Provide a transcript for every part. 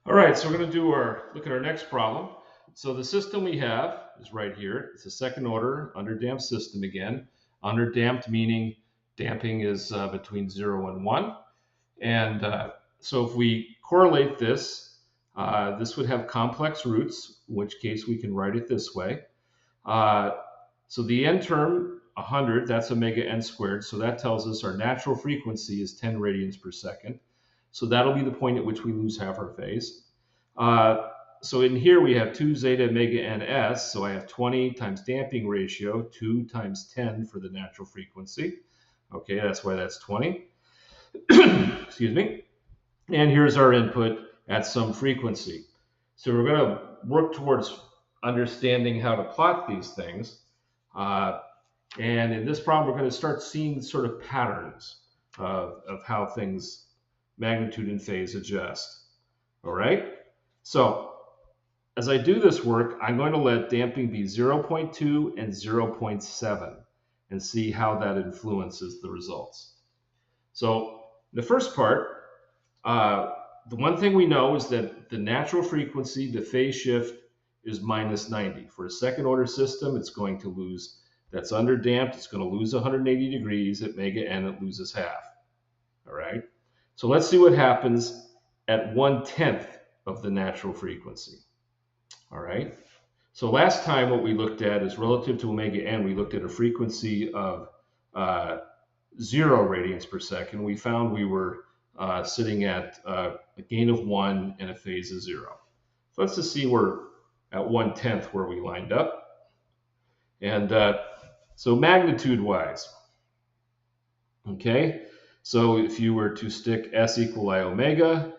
All right, so we're going to look at our next problem. So the system we have is right here. It's a second order underdamped system again. Underdamped meaning damping is between 0 and 1. And so if we correlate this, this would have complex roots, in which case we can write it this way. Uh, so the n term, 100, that's omega n squared. So that tells us our natural frequency is 10 radians per second. So that'll be the point at which we lose half our phase. So in here we have 2 zeta omega ns. So I have 20 times damping ratio, 2 times 10 for the natural frequency. Okay, that's why that's 20. Excuse me. And here's our input at some frequency. So we're going to work towards understanding how to plot these things. And in this problem, we're going to start seeing sort of patterns of how things, magnitude and phase, adjust. All right? So as I do this work, I'm going to let damping be 0.2 and 0.7 and see how that influences the results. So the first part, the one thing we know is that the natural frequency, the phase shift, is minus 90. For a second order system, it's going to lose, that's underdamped, it's going to lose 180 degrees. At omega n, it loses half. All right? So let's see what happens at 1/10 of the natural frequency. All right? So last time what we looked at is relative to omega n, we looked at a frequency of 0 radians per second. We found we were sitting at a gain of 1 and a phase of 0. So let's just see where at 1/10 where we lined up. And so magnitude-wise, okay, so if you were to stick S equal I omega,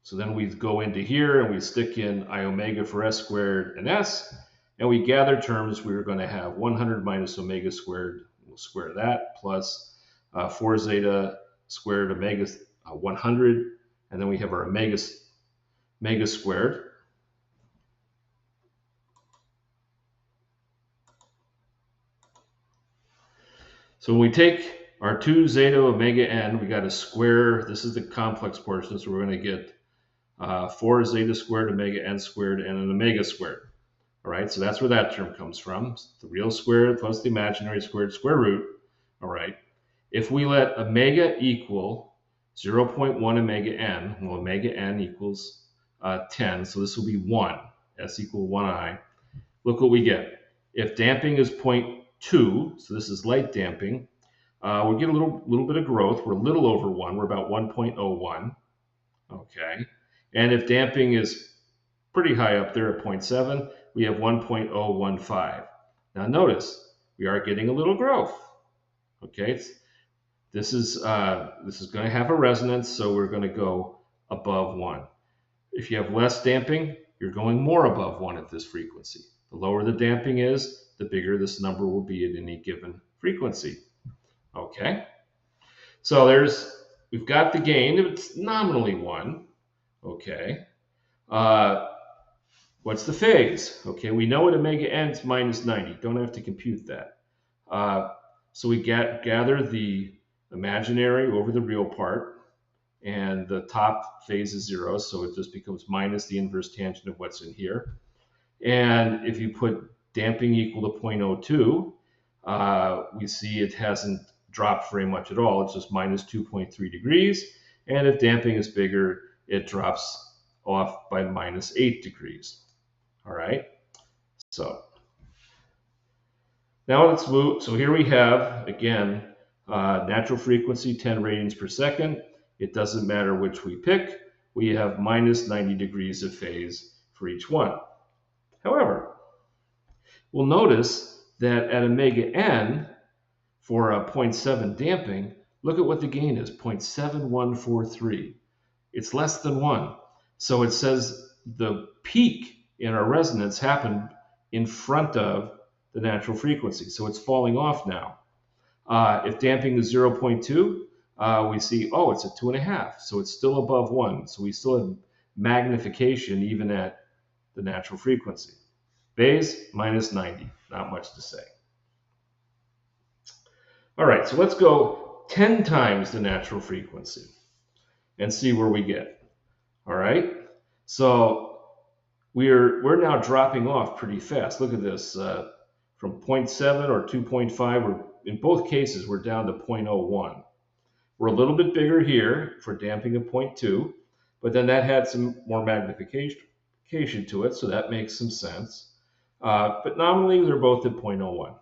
so then we go into here and we stick in I omega for S squared and S, and we gather terms. We're going to have 100 minus omega squared, we'll square that, plus 4 zeta squared omega 100, and then we have our omega squared. So when we take our 2 zeta omega n, we got to square, this is the complex portion, so we're going to get 4 zeta squared omega n squared and an omega squared. All right, so that's where that term comes from. The real squared plus the imaginary squared square root. All right, if we let omega equal 0.1 omega n, well, omega n equals 10, so this will be 1, s equal 1i. Look what we get. If damping is 0.2, so this is light damping, we'll get a little bit of growth. We're a little over 1. We're about 1.01. Okay. And if damping is pretty high up there at 0.7, we have 1.015. Now notice, we are getting a little growth. Okay. This is going to have a resonance, so we're going to go above 1. If you have less damping, you're going more above 1 at this frequency. The lower the damping is, the bigger this number will be at any given frequency. Okay, so we've got the gain. It's nominally 1. Okay, what's the phase? Okay, we know at omega n is minus 90. Don't have to compute that. So we gather the imaginary over the real part, and the top phase is 0, so it just becomes minus the inverse tangent of what's in here. And if you put damping equal to 0.02, we see it hasn't dropped very much at all. It's just minus 2.3 degrees. And if damping is bigger, it drops off by minus 8 degrees. All right. So now let's move. So here we have, again, natural frequency 10 radians per second. It doesn't matter which we pick. We have minus 90 degrees of phase for each one. However, we'll notice that at omega n, for a 0.7 damping, look at what the gain is, 0.7143. It's less than 1. So it says the peak in our resonance happened in front of the natural frequency. So it's falling off now. If damping is 0.2, we see, oh, it's a 2.5. So it's still above 1. So we still have magnification even at the natural frequency. Phase, minus 90. Not much to say. All right, so let's go 10 times the natural frequency. and see where we get. All right. So we're now dropping off pretty fast. Look at this. From 0.7 or 2.5, or in both cases, we're down to 0.01. We're a little bit bigger here for damping of 0.2, but then that had some more magnification to it, so that makes some sense. But nominally, they're both at 0.01.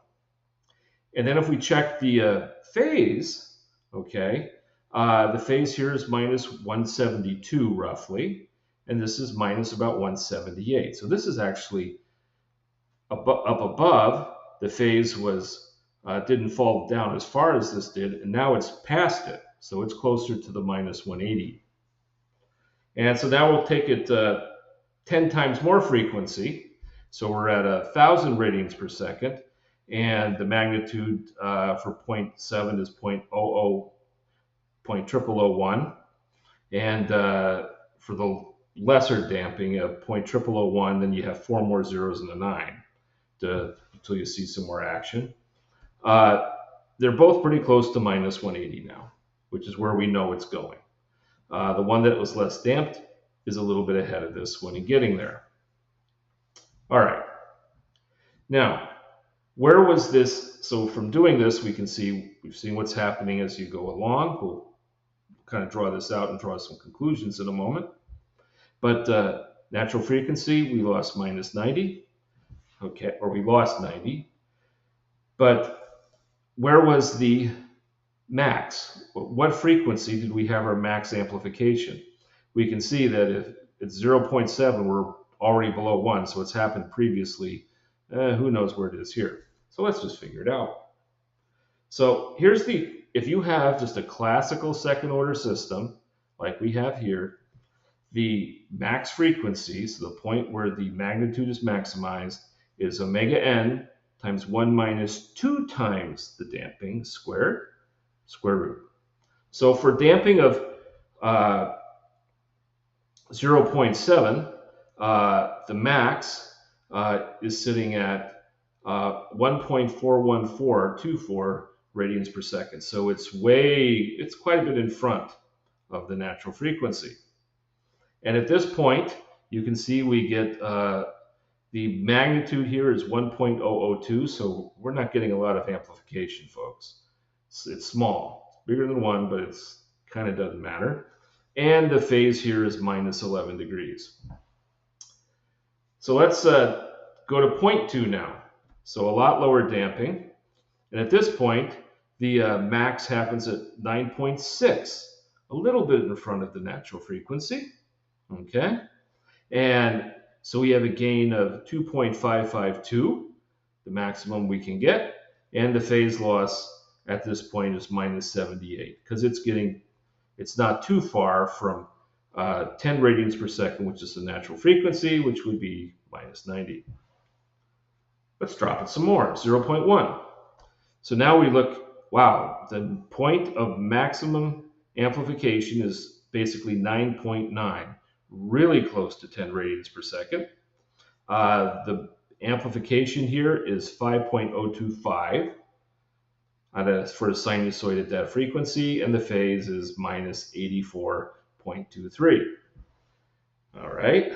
And then if we check the phase, okay, the phase here is minus 172 roughly, and this is minus about 178. So this is actually up above. The phase was didn't fall down as far as this did, and now it's past it. So it's closer to the minus 180. And so now we'll take it 10 times more frequency. So we're at 1,000 radians per second. And the magnitude for 0.7 is 0.0001. And for the lesser damping of 0.0001, then you have 4 more zeros and a 9 until you see some more action. They're both pretty close to minus 180 now, which is where we know it's going. The one that was less damped is a little bit ahead of this one in getting there. All right. Now, where was this? So from doing this, we've seen what's happening as you go along. We'll kind of draw this out and draw some conclusions in a moment. But natural frequency, we lost minus 90. Okay, or we lost 90. But where was the max? What frequency did we have our max amplification? We can see that if it's 0.7, we're already below 1, so it's happened previously. Who knows where it is here? So let's just figure it out. So if you have just a classical second order system, like we have here, the max frequency, so the point where the magnitude is maximized, is omega n times 1 minus 2 times the damping squared, square root. So for damping of 0.7, the max is sitting at 1.41424 radians per second. So it's quite a bit in front of the natural frequency. And at this point, you can see we get the magnitude here is 1.002, so we're not getting a lot of amplification, folks. It's small. It's bigger than 1, but it's kind of doesn't matter. And the phase here is minus 11 degrees. So let's go to 0.2 now. So a lot lower damping. And at this point, the max happens at 9.6, a little bit in front of the natural frequency. Okay. And so we have a gain of 2.552, the maximum we can get. And the phase loss at this point is minus 78, because it's not too far from 10 radians per second, which is the natural frequency, which would be minus 90. Let's drop it some more, 0.1. So now we look, wow, the point of maximum amplification is basically 9.9, really close to 10 radians per second. The amplification here is 5.025 for a sinusoid at that frequency, and the phase is minus 84.23. All right.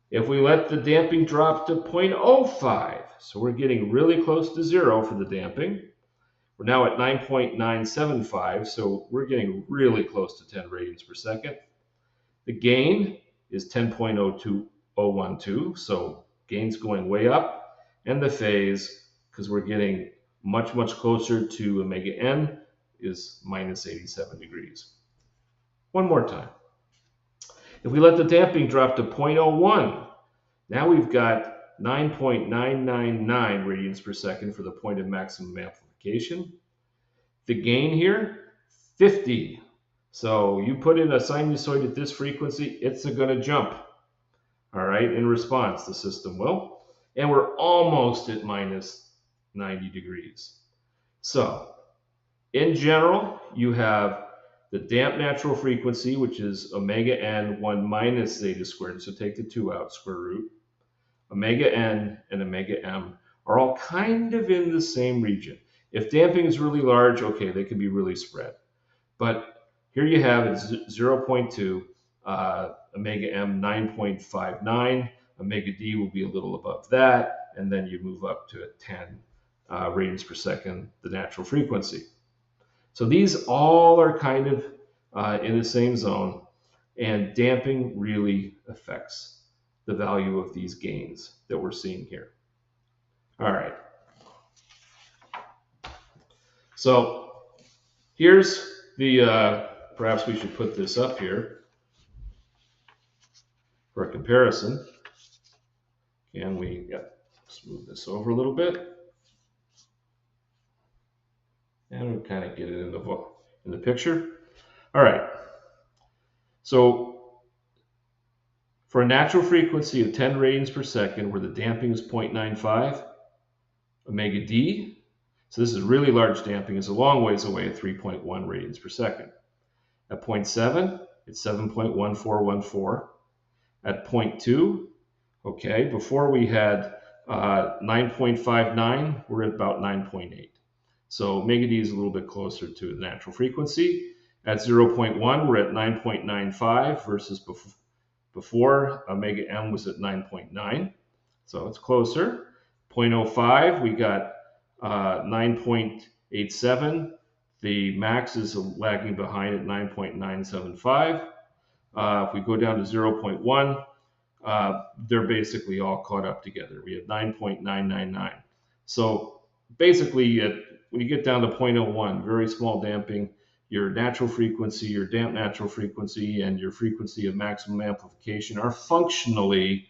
If we let the damping drop to 0.05, so we're getting really close to 0 for the damping. We're now at 9.975, so we're getting really close to 10 radians per second. The gain is 10.012, so gain's going way up. And the phase, because we're getting much, much closer to omega n, is minus 87 degrees. One more time. If we let the damping drop to 0.01, now we've got 9.999 radians per second for the point of maximum amplification. The gain here, 50. So you put in a sinusoid at this frequency, it's going to jump. All right, in response, the system will. And we're almost at minus 90 degrees. So in general, you have the damped natural frequency, which is omega n 1 minus zeta squared. So take the 2 out, square root. Omega n and omega m are all kind of in the same region. If damping is really large, okay, they can be really spread. But here you have it 0.2, omega m 9.59, omega d will be a little above that, and then you move up to 10 radians per second, the natural frequency. So these all are kind of in the same zone, and damping really affects the value of these gains that we're seeing here. All right. So here's the, perhaps we should put this up here for a comparison. Can we, let's move this over a little bit. And we'll kind of get it in the picture. All right. So for a natural frequency of 10 radians per second, where the damping is 0.95, omega d, so this is really large damping, is a long ways away at 3.1 radians per second. At 0.7, it's 7.1414. At 0.2, okay, before we had 9.59, we're at about 9.8. So omega d is a little bit closer to the natural frequency. At 0.1, we're at 9.95 versus before omega m was at 9.9. So it's closer. 0.05, we got 9.87. The max is lagging behind at 9.975. If we go down to 0.1, they're basically all caught up together. We have 9.999. So basically, when you get down to 0.01, very small damping, your natural frequency, your damped natural frequency, and your frequency of maximum amplification are functionally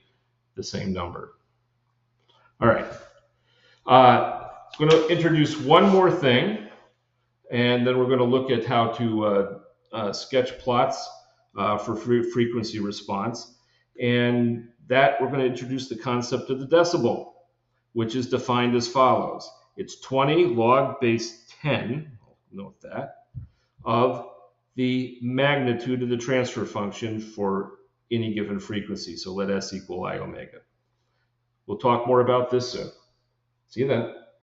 the same number. All right. I'm going to introduce one more thing, and then we're going to look at how to sketch plots for frequency response. And that we're going to introduce the concept of the decibel, which is defined as follows. It's 20 log base 10, note that, of the magnitude of the transfer function for any given frequency. So let S equal I omega. We'll talk more about this soon. See you then.